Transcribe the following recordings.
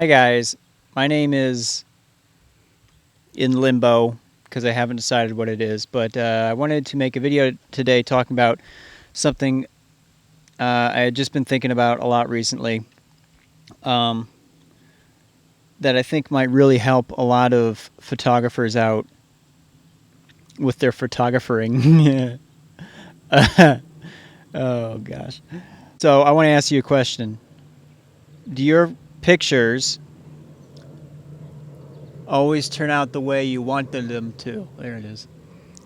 Hi guys, my name is in limbo because I haven't decided what it is, but I wanted to make a video today talking about something I had just been thinking about a lot recently um, that I think might really help a lot of photographers out with their photographering. Oh gosh. So I want to ask you a question. Do your pictures always turn out the way you wanted them to? There it is.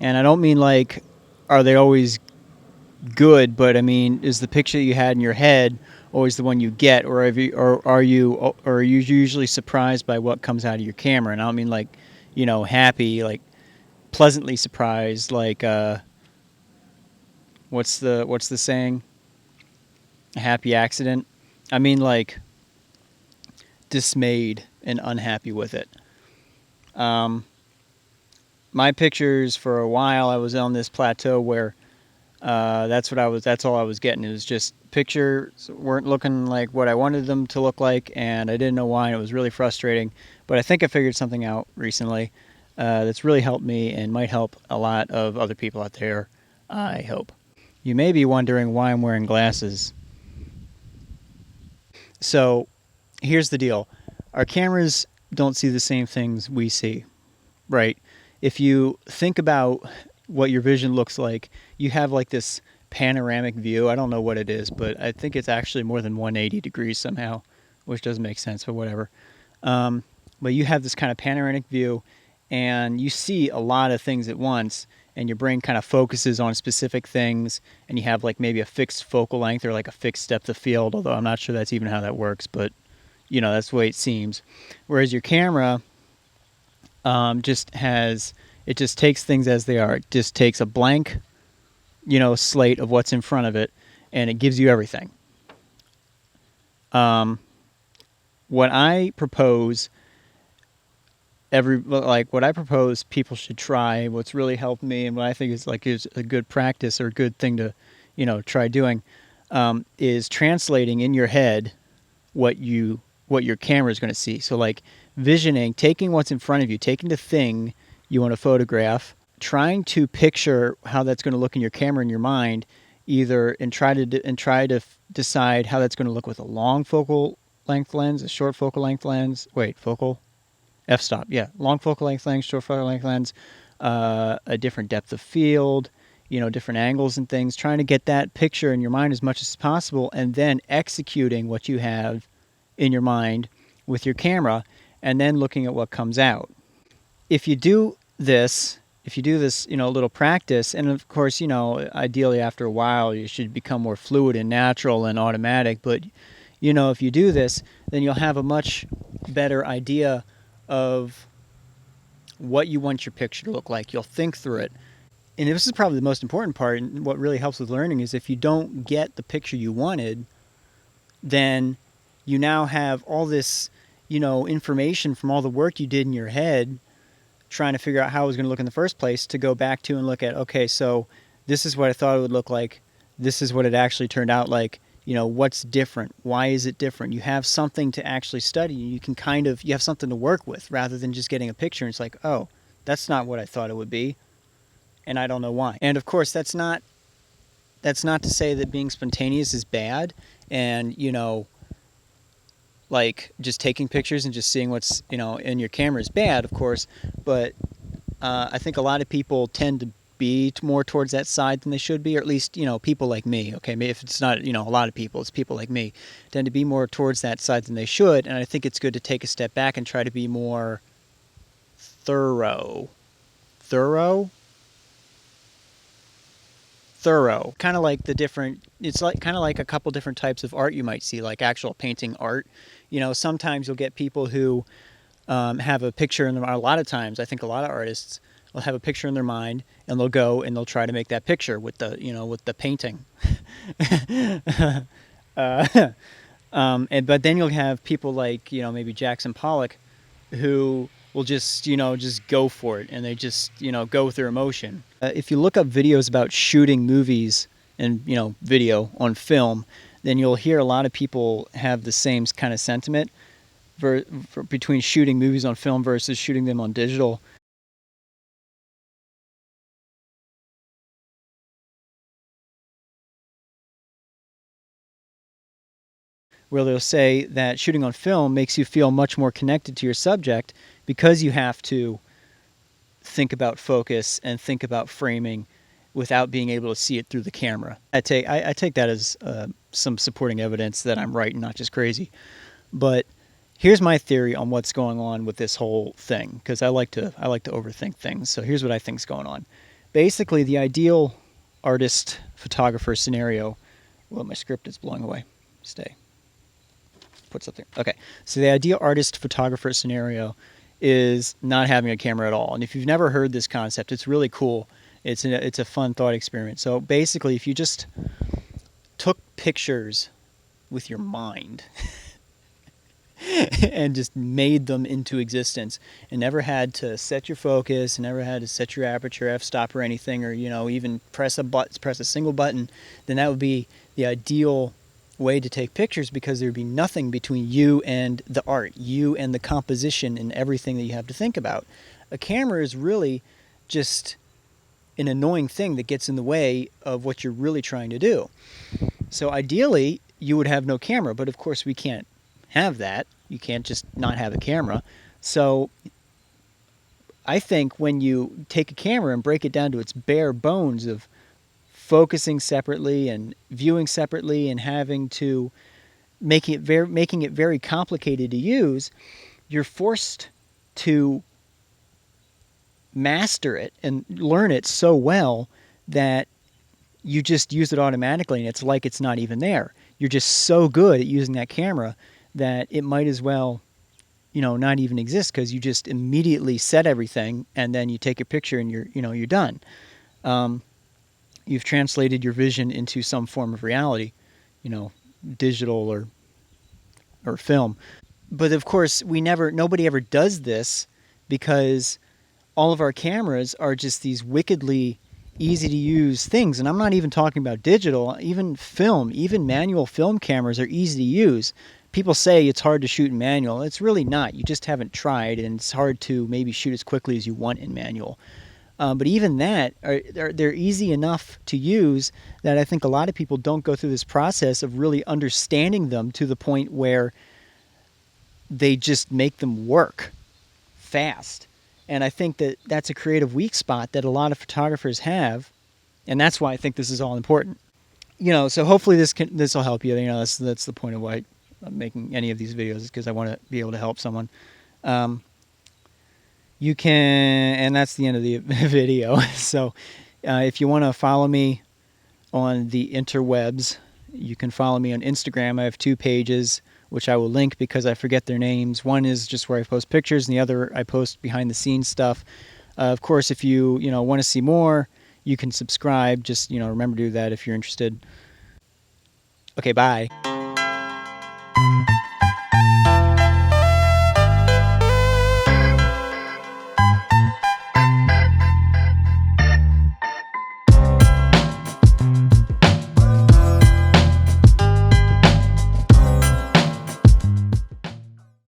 And I don't mean like, are they always good, but I mean, is the picture you had in your head always the one you get, or are you usually surprised by what comes out of your camera? And I don't mean like, happy, like pleasantly surprised, like what's the saying? A happy accident. I mean like dismayed and unhappy with it. Um, my pictures for a while, I was on this plateau where that's all I was getting. It was just pictures weren't looking like what I wanted them to look like, and I didn't know why, and it was really frustrating. But I think I figured something out recently that's really helped me and might help a lot of other people out there, I hope. You may be wondering why I'm wearing glasses. So here's the deal. Our cameras don't see the same things we see, right? If you think about what your vision looks like, you have like this panoramic view. I don't know what it is, but I think it's actually more than 180 degrees somehow, which doesn't make sense, but whatever. But you have this kind of panoramic view, and you see a lot of things at once, and your brain kind of focuses on specific things, and you have like maybe a fixed focal length or like a fixed depth of field, although I'm not sure that's even how that works, but that's the way it seems. Whereas your camera it just takes things as they are. It just takes a blank, slate of what's in front of it, and it gives you everything. What I propose what I propose people should try, what's really helped me, and what I think is a good practice or a good thing to, try doing, is translating in your head what your camera is going to see. So like visioning, taking what's in front of you, taking the thing you want to photograph, trying to picture how that's going to look in your camera in your mind, and try to decide how that's going to look with a long focal length lens, a short focal length lens. Wait, focal f-stop. Yeah, long focal length lens, short focal length lens, a different depth of field, different angles and things. Trying to get that picture in your mind as much as possible, and then executing what you have in your mind with your camera, and then looking at what comes out. If you do this, a little practice, and of course, ideally after a while, you should become more fluid and natural and automatic. But, if you do this, then you'll have a much better idea of what you want your picture to look like. You'll think through it. And this is probably the most important part, and what really helps with learning is if you don't get the picture you wanted, then you now have all this, information from all the work you did in your head trying to figure out how it was going to look in the first place to go back to and look at, okay, so this is what I thought it would look like. This is what it actually turned out like. What's different? Why is it different? You have something to actually study. You have something to work with rather than just getting a picture and it's like, oh, that's not what I thought it would be, and I don't know why. And of course, that's not to say that being spontaneous is bad, and like just taking pictures and just seeing what's in your camera is bad, of course. But I think a lot of people tend to be more towards that side than they should be, or at least people like me. Okay, maybe if it's not a lot of people, it's people like me tend to be more towards that side than they should. And I think it's good to take a step back and try to be more thorough kind of like a couple different types of art you might see, like actual painting art. Sometimes you'll get people who have a picture in their mind. A lot of times I think a lot of artists will have a picture in their mind, and they'll go and they'll try to make that picture with the painting. But then you'll have people like maybe Jackson Pollock, who will just go for it, and they just go with their emotion. If you look up videos about shooting movies and video on film, then you'll hear a lot of people have the same kind of sentiment. between shooting movies on film versus shooting them on digital. Where they'll say that shooting on film makes you feel much more connected to your subject because you have to think about focus and think about framing without being able to see it through the camera. I take that as some supporting evidence that I'm right and not just crazy. But here's my theory on what's going on with this whole thing, because I like to overthink things. So here's what I think's going on. Basically, the ideal artist photographer scenario. Well, my script is blowing away. Stay. Put something. Okay. So the ideal artist photographer scenario is not having a camera at all. And if you've never heard this concept, it's really cool. It's a fun thought experiment. So basically, if you just took pictures with your mind and just made them into existence and never had to set your focus and never had to set your aperture, f-stop or anything, or even press a single button, then that would be the ideal way to take pictures, because there'd be nothing between you and the art, you and the composition and everything that you have to think about. A camera is really just an annoying thing that gets in the way of what you're really trying to do. So ideally, you would have no camera, but of course we can't have that. You can't just not have a camera. So I think when you take a camera and break it down to its bare bones of focusing separately and viewing separately and having to making it very complicated to use, you're forced to master it and learn it so well that you just use it automatically, and it's like it's not even there. You're just so good at using that camera that it might as well, not even exist, because you just immediately set everything and then you take a picture and you're done. You've translated your vision into some form of reality, digital or film. But of course, nobody ever does this, because all of our cameras are just these wickedly easy to use things. And I'm not even talking about digital, even film, even manual film cameras are easy to use. People say it's hard to shoot in manual. It's really not. You just haven't tried, and it's hard to maybe shoot as quickly as you want in manual. But even that, they're easy enough to use that I think a lot of people don't go through this process of really understanding them to the point where they just make them work fast. And I think that that's a creative weak spot that a lot of photographers have, and that's why I think this is all important. So hopefully this will help you. That's the point of why I'm making any of these videos, is because I want to be able to help someone. You can, and that's the end of the video. So if you want to follow me on the interwebs, you can follow me on Instagram. I have 2 pages, which I will link because I forget their names. One is just where I post pictures, and the other I post behind the scenes stuff. Of course, if you want to see more, you can subscribe. Just remember to do that if you're interested. Okay, bye.